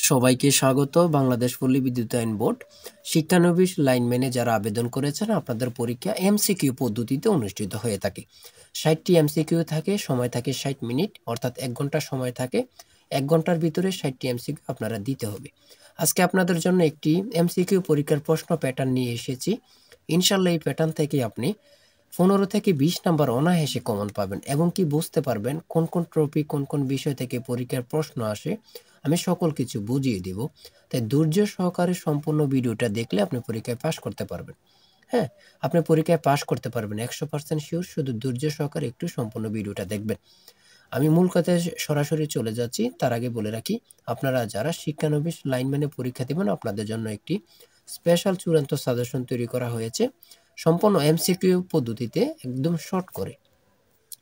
সবাইকে স্বাগত। বাংলাদেশ পল্লী বিদ্যুতায়ন বোর্ড শিক্ষানবিশ লাইনম্যানে যারা আবেদন করেছেন, আপনাদের পরীক্ষা এমসিকিউ পদ্ধতিতে অনুষ্ঠিত হয়ে থাকে। 60টি এমসিকিউ থাকে, সময় থাকে 60 মিনিট, অর্থাৎ 1 ঘন্টা সময় থাকে। 1 ঘন্টার ভিতরে 60টি এমসিকিউ আপনারা দিতে হবে। আজকে আপনাদের জন্য একটি এমসিকিউ পরীক্ষার প্রশ্ন প্যাটার্ন নিয়ে এসেছি। ইনশাল্লাহ এই প্যাটার্ন থেকে আপনি 15 থেকে 20 নাম্বার অনায়াসে কমন পাবেন এবং কি বুঝতে পারবেন কোন কোন টপিক, কোন কোন বিষয় থেকে পরীক্ষার প্রশ্ন আসে। আমি সকল কিছু বুঝিয়ে দিব। তাই ধৈর্য সহকারে সম্পূর্ণ ভিডিওটা দেখলে আপনি পরীক্ষায় পাস করতে পারবেন। হ্যাঁ, আপনি পরীক্ষায় পাস করতে পারবেন 100% শিওর। শুধু ধৈর্য সহকারে একটু সম্পূর্ণ ভিডিওটা দেখবেন। আমি মূল কথায় সরাসরি চলে যাচ্ছি। তার আগে বলে রাখি, আপনারা যারা শিক্ষানবিশ লাইনম্যানে পরীক্ষা দিবেন, আপনাদের জন্য একটি স্পেশাল চূড়ান্ত সাজেশন তৈরি করা হয়েছে, সম্পূর্ণ এমসিকিউ পদ্ধতিতে, একদম শর্ট করে।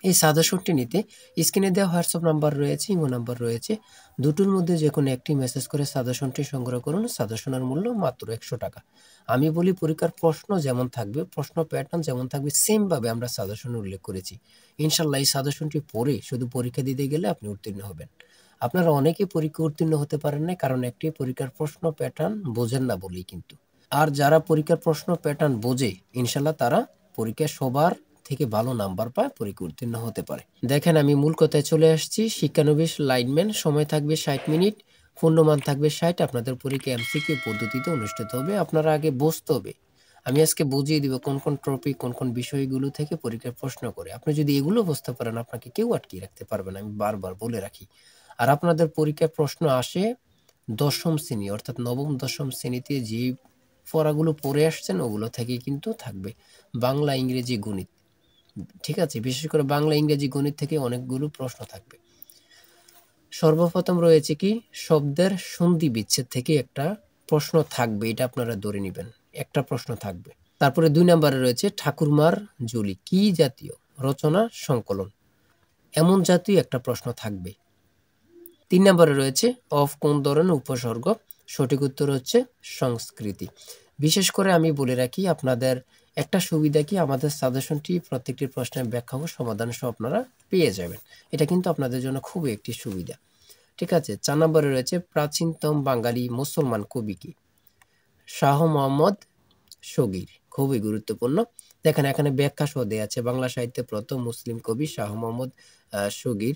এই সাজেশনটি নিতে স্ক্রিনে দেওয়া হোয়াটসঅ্যাপ নাম্বার রয়েছে, ইমো নাম্বার রয়েছে, দুটোর মধ্যে যে কোনো একটি মেসেজ করে সাজেশনটি সংগ্রহ করুন। সাজেশনের মূল্য মাত্র 100 টাকা। আমি বলি পরীক্ষার প্রশ্ন যেমন থাকবে, প্রশ্ন প্যাটার্ন যেমন থাকবে, সেমভাবে আমরা সাজেশন উল্লেখ করেছি। ইনশাল্লাহ এই সাজেশনটি পড়ে শুধু পরীক্ষা দিতে গেলে আপনি উত্তীর্ণ হবেন। আপনারা অনেকেই পরীক্ষা উত্তীর্ণ হতে পারেন না, কারণ একটি পরীক্ষার প্রশ্ন প্যাটার্ন বোঝেন না বলেই কিন্তু। আর যারা পরীক্ষার প্রশ্ন প্যাটার্ন বোঝে, ইনশাল্লাহ তারা পরীক্ষায় সবার থেকে ভালো নাম্বার পায়, পরীক্ষা উত্তীর্ণ হতে পারে। দেখেন, আমি মূল কথায় চলে আসছি। শিক্ষানবিশ লাইনম্যান, সময় থাকবে 60 মিনিট, পূর্ণমান থাকবে 60। আপনাদের পরীক্ষা এমসিকিউ পদ্ধতিতে অনুষ্ঠিত হবে। আপনারা আগে বুঝতে হবে। আমি আজকে বুঝিয়ে দিব কোন কোন টপিক, কোন কোন বিষয়গুলো থেকে পরীক্ষার প্রশ্ন করে। আপনি যদি এগুলো বুঝতে পারেন, আপনাকে কেউ আটকিয়ে রাখতে পারবে না, আমি বারবার বলে রাখি। আর আপনাদের পরীক্ষায় প্রশ্ন আসে দশম শ্রেণী, অর্থাৎ নবম দশম শ্রেণীতে যে পড়াগুলো পড়ে আসছেন ওগুলো থেকে কিন্তু থাকবে। বাংলা, ইংরেজি, গণিত, ঠিক আছে? বিশেষ করে বাংলা, ইংরেজি, গণিত থেকে অনেকগুলো প্রশ্ন থাকবে। সর্বপ্রথম রয়েছে কি, শব্দের সন্ধি বিচ্ছেদ থেকে একটা প্রশ্ন থাকবে, এটা আপনারা ধরে নেবেন, একটা প্রশ্ন থাকবে। তারপরে 2 নম্বরে রয়েছে ঠাকুরমার ঝুলি কি জাতীয় রচনা সংকলন, এমন জাতীয় একটা প্রশ্ন থাকবে। 3 নম্বরে রয়েছে অফ কোন ধরনের উপসর্গ, সঠিক উত্তর হচ্ছে সংস্কৃতি। বিশেষ করে আমি বলে রাখি, আপনাদের একটা সুবিধা কি, আমাদের সাজেশনটি প্রত্যেকটি প্রশ্নের ব্যাখ্যা ও সমাধান সহ আপনারা পেয়ে যাবেন। এটা কিন্তু আপনাদের জন্য খুবই একটি সুবিধা, ঠিক আছে? 4 নম্বরে রয়েছে প্রাচীনতম বাঙালি মুসলমান কবি কি, শাহ মোহাম্মদ শগীর, খুবই গুরুত্বপূর্ণ। দেখেন, এখানে ব্যাখ্যা সহ দেয়া আছে। বাংলা সাহিত্যে প্রথম মুসলিম কবি শাহ মোহাম্মদ শগীর,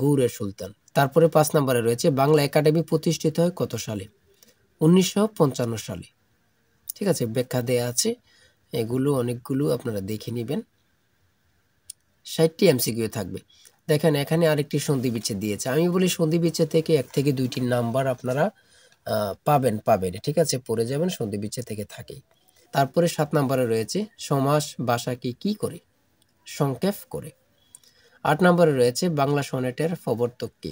গৌড়ের সুলতান। তারপরে 5 নম্বরে রয়েছে বাংলা একাডেমি প্রতিষ্ঠিত হয় কত সালে, 1955 সালে, ঠিক আছে? ব্যাখ্যা দেয়া আছে। এগুলো অনেকগুলো আপনারা দেখে নেবেন। 60টি এমসিকিউ থাকবে। দেখেন, এখানে আরেকটি সন্ধি বিচ্ছেদ দিয়েছে। আমি বলি সন্ধি বিচ্ছেদ থেকে 1 থেকে 2টি নাম্বার আপনারা পাবেন, ঠিক আছে? পড়ে যাবেন, সন্ধি বিচ্ছেদ থেকে থাকেই। তারপরে 7 নম্বরে রয়েছে সমাস ভাষাকে কি করে, সংক্ষেপ করে। 8 নম্বরে রয়েছে বাংলা সনেটের প্রবর্তক কে,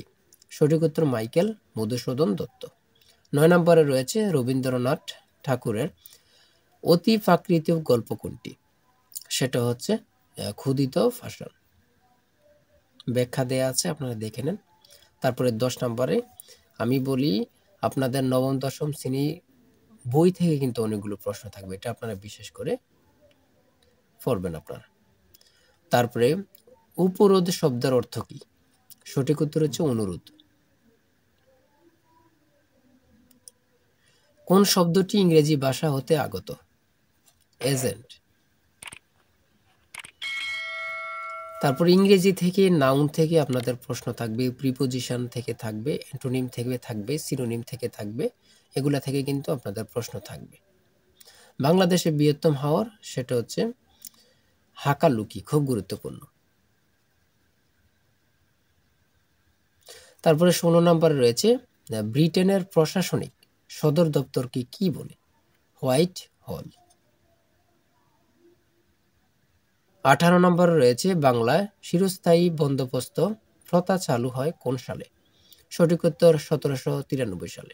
সঠিক উত্তর মাইকেল মধুসূদন দত্ত। 9 নম্বরে রয়েছে রবীন্দ্রনাথ ঠাকুরের অতি প্রাকৃত গল্প কোনটি, সেটা হচ্ছে ক্ষুদিত পাষাণ। ব্যাখ্যা দেয়া আছে, আপনারা দেখে নেন। তারপরে 10 নম্বরে আমি বলি, আপনাদের নবম দশম শ্রেণী বই থেকে কিন্তু অনেকগুলো প্রশ্ন থাকবে, এটা আপনারা বিশেষ করে পড়বেন আপনারা। তারপরে উপরোধ শব্দের অর্থ কি, সঠিক উত্তর হচ্ছে অনুরোধ। কোন শব্দটি ইংরেজি ভাষা হতে আগত, এজেন্ট। তারপর ইংরেজি থেকে, নাউন থেকে আপনাদের প্রশ্ন থাকবে, প্রিপোজিশন থেকে থাকবে, অ্যান্টোনিম থেকে থাকবে, সিনোনিম থেকে থাকবে। এগুলা থেকে কিন্তু আপনাদের প্রশ্ন থাকবে। বাংলাদেশে বৃহত্তম হাওর, সেটা হচ্ছে হাকালুকি, খুব গুরুত্বপূর্ণ। তারপরে 16 নম্বরে রয়েছে ব্রিটেনের প্রশাসনিক সদর দপ্তরকে কি বলে, হোয়াইট হল। 18 নম্বরে রয়েছে বাংলায় চিরস্থায়ী বন্দোবস্ত প্রথা চালু হয় কোন সালে, সঠিক উত্তর 1793 সালে।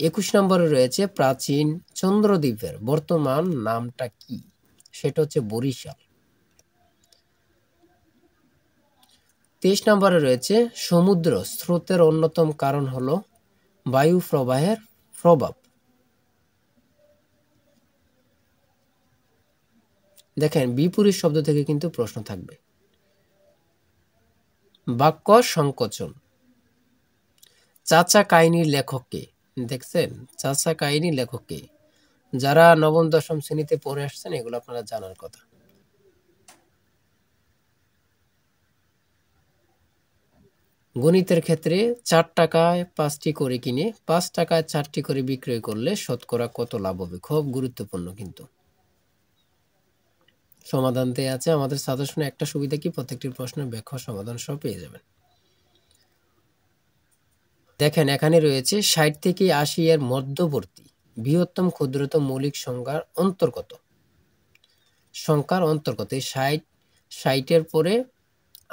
একুশ নম্বরে রয়েছে প্রাচীন চন্দ্রদ্বীপের বর্তমান নামটা কি, সেটা হচ্ছে বরিশাল। 23 নম্বরে রয়েছে সমুদ্র স্রোতের অন্যতম কারণ হলো বায়ু প্রবাহের প্রভাব। দেখেন, বিপরীত শব্দ থেকে কিন্তু প্রশ্ন থাকবে। বাক্য সংকোচন। চাচা কাহিনীর লেখক কে? দেখছেন, চাচা কাহিনীর লেখক কে? যারা নবম দশম শ্রেণীতে পড়ে আসছেন এগুলো আপনারা জানার কথা। গণিতের ক্ষেত্রে 4 টাকায় 5টি করে কিনে 5 টাকায় 4টি করে বিক্রয় করলে শতকরা কত লাভ হবে? খুব গুরুত্বপূর্ণ কিন্তু। সমাধান দেয়া আছে আমাদের সাজেশনে। একটা সুবিধা কি, প্রত্যেকটি প্রশ্নের ব্যাখ্যা সমাধান সহ পেয়ে যাবেন। দেখেন এখানে রয়েছে 60 থেকে 80 এর মধ্যবর্তী বৃহত্তম ক্ষুদ্রতম মৌলিক সংখ্যার অন্তর্গত। সংখ্যার অন্তর্গত এই 60 এর পরে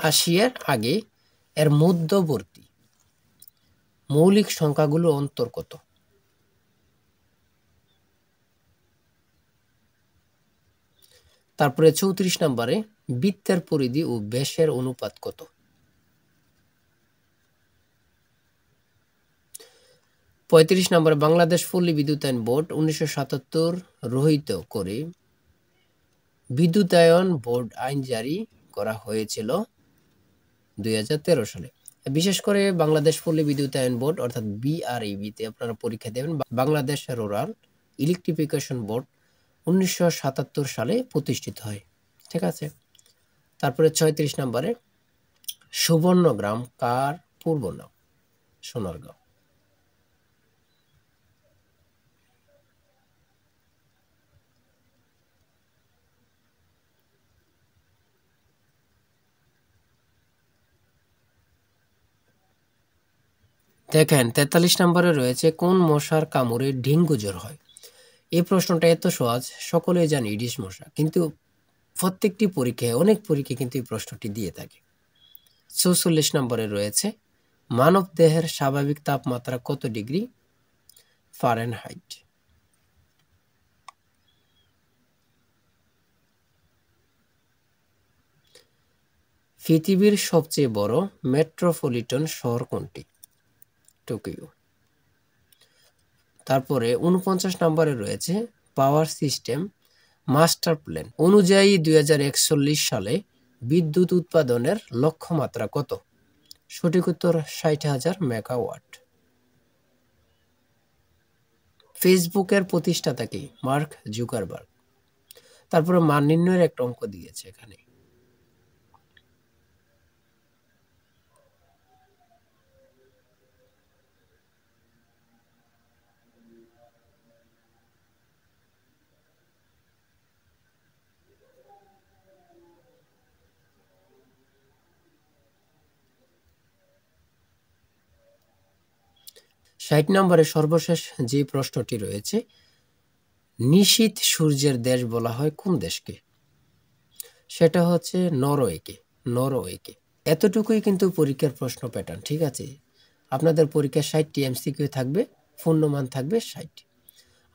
80 এর আগে এর মধ্যবর্তী মৌলিক সংখ্যাগুলো অন্তর্গত। তারপরে 34 নম্বরে বৃত্তের পরিধি ও ব্যাসের অনুপাত কত? 35 নম্বরে বাংলাদেশ পল্লী বিদ্যুতায়ন বোর্ড 1977 রহিত করে বিদ্যুতায়ন বোর্ড আইন জারি করা হয়েছিল 2013 সালে। বিশেষ করে বাংলাদেশ পল্লী বিদ্যুতায়ন বোর্ড অর্থাৎ BREB তে আপনারা পরীক্ষা দেবেন। বাংলাদেশ রুরাল ইলেকট্রিফিকেশন বোর্ড 1977 সালে প্রতিষ্ঠিত হয়। ঠিক আছে। তারপরে 36 নম্বরে সুবর্ণগ্রাম কার পূর্ব নাম? সোনারগাঁও। দেখেন 43 নম্বরে রয়েছে কোন মশার কামড়ে ডেঙ্গু জ্বর হয়? এই প্রশ্নটা এত সহজ, সকলেই জানি ইডিস মশা, কিন্তু প্রত্যেকটি পরীক্ষায় অনেক পরীক্ষায় কিন্তু এই প্রশ্নটি দিয়ে থাকে। 44 নম্বরে রয়েছে মানব দেহের স্বাভাবিক তাপমাত্রা কত ডিগ্রি ফারেনহাইট? পৃথিবীর সবচেয়ে বড় মেট্রোপলিটন শহর কোনটি? টোকিও। তারপরে 49 নম্বরে রয়েছে পাওয়ার সিস্টেম মাস্টার প্ল্যান অনুযায়ী 2041 সালে বিদ্যুৎ উৎপাদনের লক্ষ্যমাত্রা কত? সঠিক উত্তর 60,000 মেগাওয়াট। ফেসবুকের প্রতিষ্ঠাতা কি? Mark Zuckerberg. তারপরে মান নির্ণয়ের একটা অঙ্ক দিয়েছে এখানে। ষাট নম্বরে সর্বশেষ যে প্রশ্নটি রয়েছে, নিশীথ সূর্যের দেশ বলা হয় কোন দেশকে? সেটা হচ্ছে নরওয়েকে। নরওয়েকে। এতটুকুই কিন্তু পরীক্ষার প্রশ্ন প্যাটার্ন। ঠিক আছে। আপনাদের পরীক্ষায় 60টি MCQ থাকবে, পূর্ণমান থাকবে 60।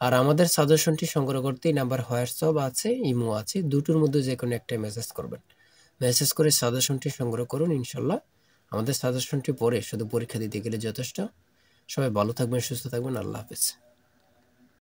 আর আমাদের সাজেশনটি সংগ্রহ করতে নাম্বার হোয়াটসঅ্যাপ আছে, ইমো আছে, দুটোর মধ্যে যে কোনো একটা মেসেজ করবেন। মেসেজ করে সাজেশনটি সংগ্রহ করুন। ইনশাল্লাহ আমাদের সাজেশনটি পড়ে শুধু পরীক্ষা দিতে গেলে যথেষ্ট। সবাই ভালো থাকবেন, সুস্থ থাকবেন। আল্লাহ হাফেজ।